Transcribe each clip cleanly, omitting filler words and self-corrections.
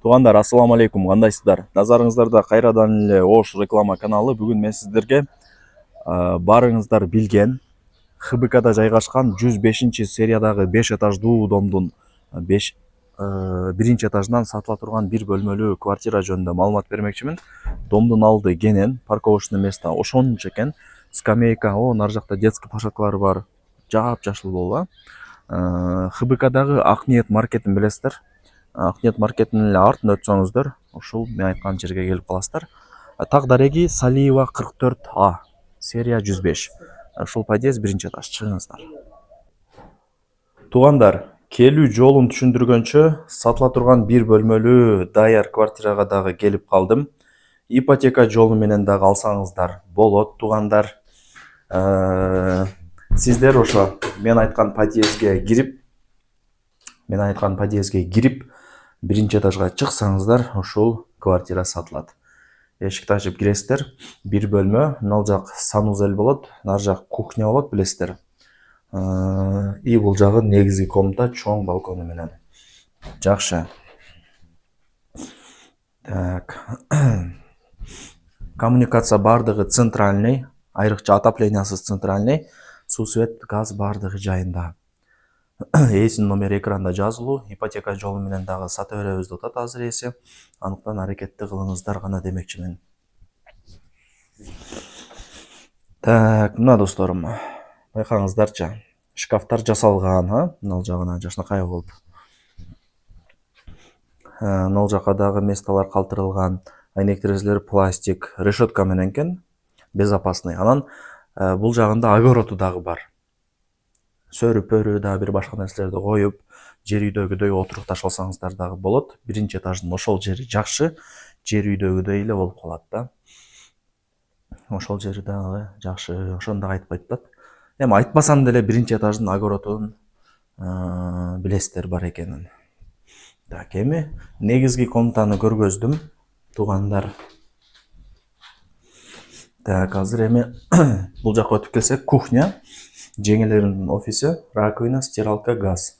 Туғандар, ассаламу алейкум, қандайсыздар? Назарыңыздарда қайрадан эле Ош реклама каналы. Бүгін мен сіздерге барыңыздар билген ХБКда жайгашкан 105 сериядағы 5 этаждуу домдун 1 этажынан сатыла турган бир бөлмөлүү квартира жөнүндө маалымат бермекчимин. Домдун алды кенен, парковочный место ошончо экен. Скамейка, нары жакта детский площадкалар бар. Жап-жашыл болуп. ХБКдагы Ак Ниет маркетин билесиздер. Ак Ниет маркетинин эле артын өтсөңүздөр, ушул мен айткан жерге келип каласыздар. Так дареги Салиева 44А, серия 105. Ушул подъезд 1 этаж, чыгыңыздар. Туугандар, келүү жолун түшүндүргөнчө, сатыла турган бир бөлмөлүү даяр квартирага дагы келип калдым. Ипотека жолу менен дагы алсаңыздар болот, туугандар. Сиздер ошо мен айткан подъездге кирип, 1 этажга чыксаңыздар, ушул квартира сатылат. Эшикти ачып киресиздер, бир бөлмө, мына жак санузел болот, нары жак кухня болот, билесиздер. И бул жагы негизги комната, чоң балкону менен. Жакшы. Так. Коммуникация бардыгы центральный, айрыкча отоплениясыз центральный, суу, свет, газ бардыгы жайында. Эсин номери экранда жазылуу, ипотека жолу менен дагы сата беребиз деп атат азыр эси. Андыктан аракетти кылыңыздар гана демекчимин. Так, мына досторум, байкаңыздарчы, шкафтар жасалган, мына жагына жакшынакай болуп. Мына жака дагы месталар калтырылган, айнек терезелер пластик, решетка менен экен, безопасный. Анан бул жагында огороду дагы бар. Сөрүп-пөрү дагы бир башка нерселерди коюп, жер үйдөгүдөй отурук таш алсаңыздар дагы болот. 1 этаждын ошол жери жакшы, жер үйдөгүдөй эле болуп калат да. Ошол жери дагы жакшы, ошону дагы айтпайт да. Эми айтпасам деле 1 этаждын огородун билесиздер бар экенин. Так, эми негизги комнатаны көргөздүм, туугандар. Так, азыр эми бул жака өтүп келсек, кухня, жеңелердин офиси, раковина, стиралка, газ.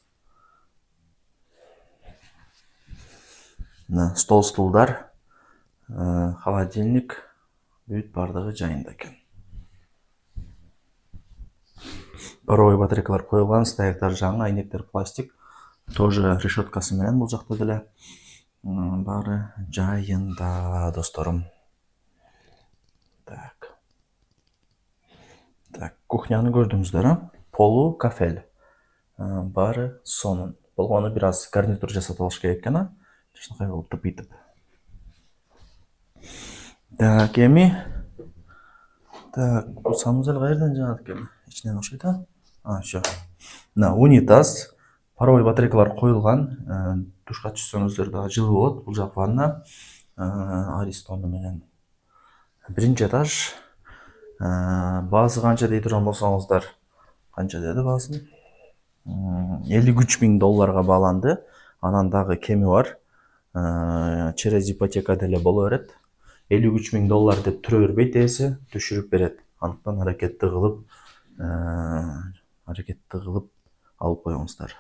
Стол, стулдар, холодильник, бүт бардыгы жайында экен. Паровой батарейкалар коюлган, стояктар жаңы, айнектер пластик, тоже решеткасы менен бул жакта деле бары жайында, досторум. Так. Так, кухняны көрдүңүздөр, полу кафель. Бары сонун. Болгону бир аз гарнитур жасап алыш керек экен, жакшынакай болуп тыпыйтып. Так, эми бул санузел каерден жаат экен? Ичинен окшойт, всё. Мына унитаз, паровой батарейкалар коюлган, душка түшсөңүздөр дагы жылуу болот. Бул жак ванна, аристону менен. 1 этаж. Баасы канча дей турган болсоңуздар, канча деди баасын? $53 000 бааланды. Анан дагы кеми бар. Через ипотека деле боло берет. $53 000 деп түрө бербейт эси, түшүрүп берет. Андыктан аракетти кылып алып коюңуздар.